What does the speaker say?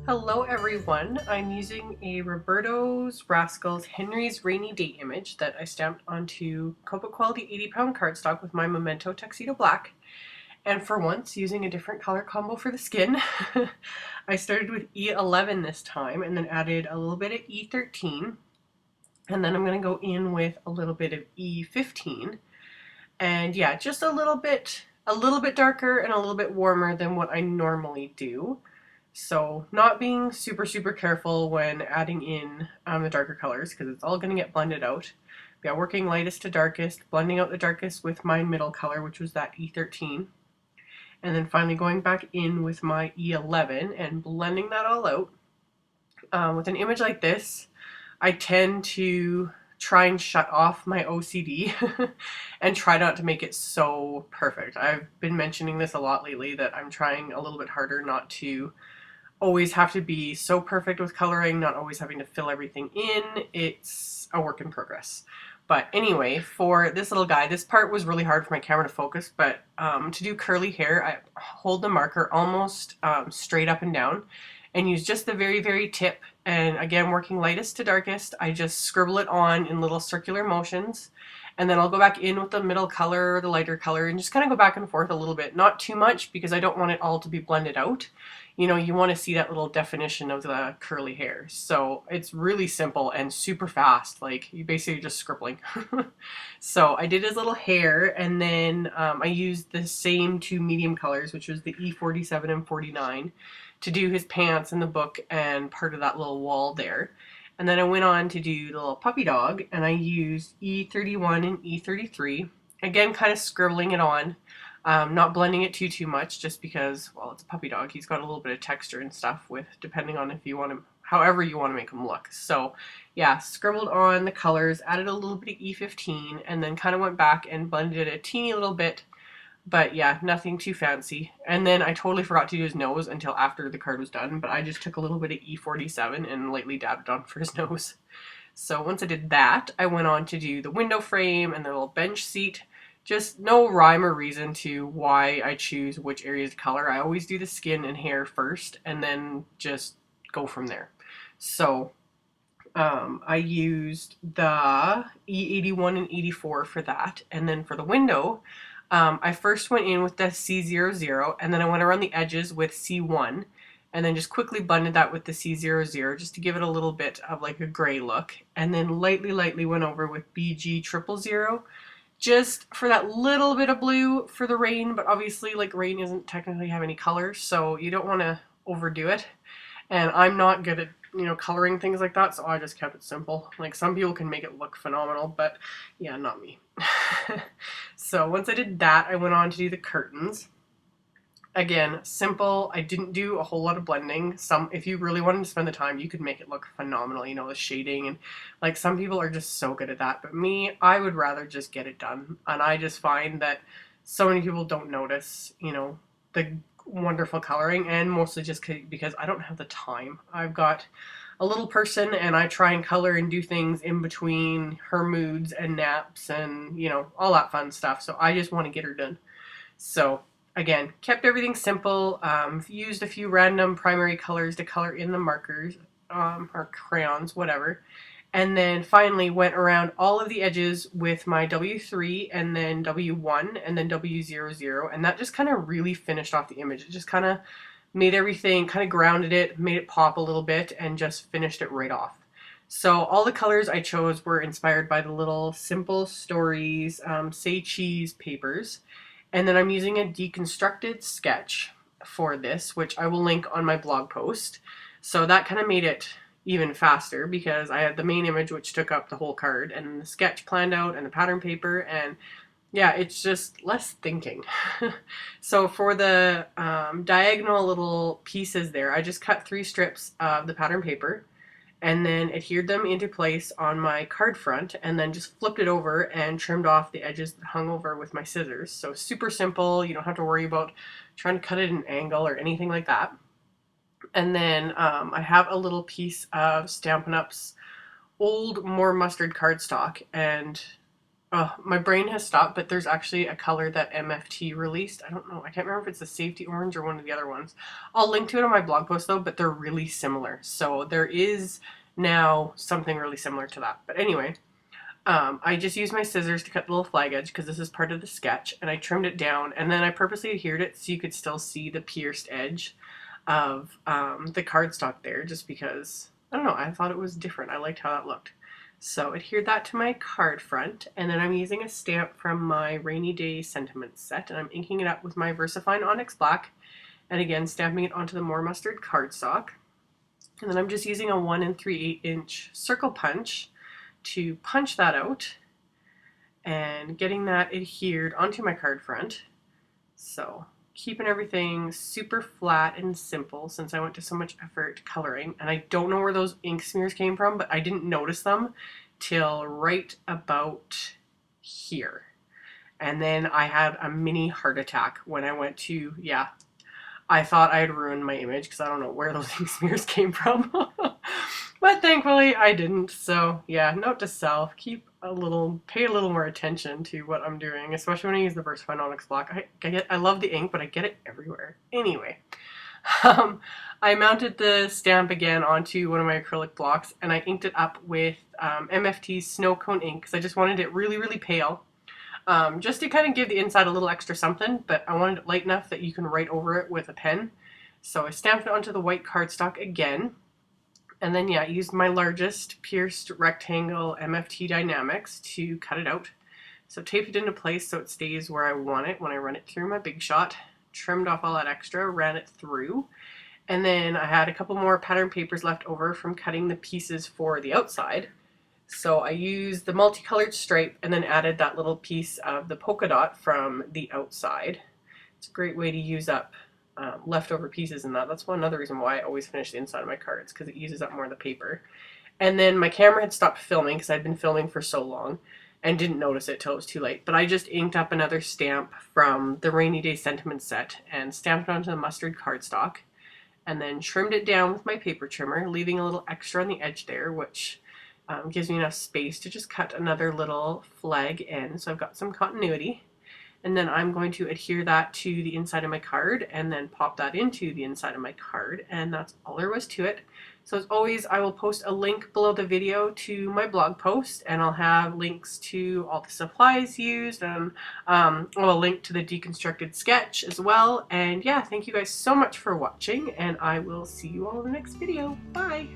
Hello everyone, I'm using a Roberto's Rascals Henry's Rainy Day image that I stamped onto Copa Quality 80-pound cardstock with my Memento Tuxedo Black, and for once using a different color combo for the skin. I started with E11 this time and then added a little bit of E13, and then I'm going to go in with a little bit of E15, and yeah, just a little bit darker and a little bit warmer than what I normally do. So not being super careful when adding in the darker colors because it's all going to get blended out. Yeah, working lightest to darkest, blending out the darkest with my middle color, which was that E13. And then finally going back in with my E11 and blending that all out. With an image like this, I tend to try and shut off my OCD and try not to make it so perfect. I've been mentioning this a lot lately that I'm trying a little bit harder not to always have to be so perfect with coloring, not always having to fill everything in. It's a work in progress. But anyway, for this little guy, this part was really hard for my camera to focus, but to do curly hair, I hold the marker almost straight up and down and use just the very tip. And again, working lightest to darkest, I just scribble it on in little circular motions. And then I'll go back in with the middle color, the lighter color, and just kind of go back and forth a little bit. Not too much because I don't want it all to be blended out. You know, you want to see that little definition of the curly hair. So it's really simple and super fast. Like you basically just scribbling. So I did his little hair, and then I used the same two medium colors, which was the E47 and 49, to do his pants and the book and part of that little wall there. And then I went on to do the little puppy dog, and I used E31 and E33. Again, kind of scribbling it on. Not blending it too much just because, well, it's a puppy dog. He's got a little bit of texture and stuff with, depending on if you want him, however you want to make him look. So yeah, scribbled on the colors, added a little bit of E15, and then kind of went back and blended it a teeny little bit. But yeah, nothing too fancy. And then I totally forgot to do his nose until after the card was done, but I just took a little bit of E47 and lightly dabbed it on for his nose. So once I did that, I went on to do the window frame and the little bench seat. Just no rhyme or reason to why I choose which areas to color. I always do the skin and hair first and then just go from there. So I used the E81 and 84 for that. And then for the window, I first went in with the C00 and then I went around the edges with C1 and then just quickly blended that with the C00 just to give it a little bit of like a gray look. And then lightly went over with BG000 just for that little bit of blue for the rain, but obviously like rain doesn't technically have any color, so you don't want to overdo it. And I'm not good at, coloring things like that, so I just kept it simple. Like some people can make it look phenomenal, but yeah, not me. So once I did that, I went on to do the curtains. Again, simple. I didn't do a whole lot of blending. If you really wanted to spend the time, you could make it look phenomenal, the shading, and like some people are just so good at that. But me, I would rather just get it done. And I just find that so many people don't notice, the wonderful coloring, and mostly just because I don't have the time. I've got a little person and I try and color and do things in between her moods and naps and, all that fun stuff. So I just want to get her done. So again, kept everything simple, used a few random primary colors to color in the markers, or crayons, whatever. And then finally went around all of the edges with my W3 and then W1 and then W00. And that just kind of really finished off the image. It just kind of made everything, kind of grounded it, made it pop a little bit, and just finished it right off. So all the colors I chose were inspired by the little Simple Stories Say Cheese papers. And then I'm using a deconstructed sketch for this, which I will link on my blog post. So that kind of made it even faster because I had the main image, which took up the whole card, and the sketch planned out and the pattern paper, and yeah, it's just less thinking. So for the diagonal little pieces there, I just cut 3 strips of the pattern paper and then adhered them into place on my card front and then just flipped it over and trimmed off the edges that hung over with my scissors. So super simple. You don't have to worry about trying to cut it at an angle or anything like that. And then I have a little piece of Stampin' Up's old More Mustard cardstock, and Oh, my brain has stopped, but there's actually a color that MFT released. I don't know. I can't remember if it's the safety orange or one of the other ones. I'll link to it on my blog post though, but they're really similar. So there is now something really similar to that. But anyway, I just used my scissors to cut the little flag edge because this is part of the sketch, and I trimmed it down, and then I purposely adhered it so you could still see the pierced edge of the cardstock there, just because, I don't know, I thought it was different. I liked how that looked. So adhered that to my card front, and then I'm using a stamp from my Rainy Day Sentiment set, and I'm inking it up with my VersaFine Onyx Black, and again stamping it onto the More Mustard cardstock. And then I'm just using a 1 3/8 inch circle punch to punch that out and getting that adhered onto my card front. So keeping everything super flat and simple since I went to so much effort coloring, and I don't know where those ink smears came from, but I didn't notice them till right about here. And then I had a mini heart attack when I went to, yeah, I thought I had ruined my image because I don't know where those ink smears came from. But thankfully I didn't. So yeah, note to self, pay a little more attention to what I'm doing, especially when I use the VersaFine Onyx Black. I love the ink, but I get it everywhere. Anyway, I mounted the stamp again onto one of my acrylic blocks, and I inked it up with MFT's Snow Cone ink because I just wanted it really, really pale. Just to kind of give the inside a little extra something, but I wanted it light enough that you can write over it with a pen. So I stamped it onto the white cardstock again. And then, yeah, I used my largest pierced rectangle MFT Dynamics to cut it out. So taped it into place so it stays where I want it when I run it through my Big Shot. Trimmed off all that extra, ran it through. And then I had a couple more pattern papers left over from cutting the pieces for the outside. So I used the multicolored stripe and then added that little piece of the polka dot from the outside. It's a great way to use up leftover pieces in that. That's one other reason why I always finish the inside of my cards, because it uses up more of the paper. And then my camera had stopped filming because I'd been filming for so long and didn't notice it till it was too late. But I just inked up another stamp from the Rainy Day Sentiment set and stamped it onto the mustard cardstock, and then trimmed it down with my paper trimmer, leaving a little extra on the edge there, which gives me enough space to just cut another little flag in, so I've got some continuity. And then I'm going to adhere that to the inside of my card and then pop that into the inside of my card, and that's all there was to it. So as always, I will post a link below the video to my blog post, and I'll have links to all the supplies used, and a link to the deconstructed sketch as well. And yeah, thank you guys so much for watching, and I will see you all in the next video. Bye!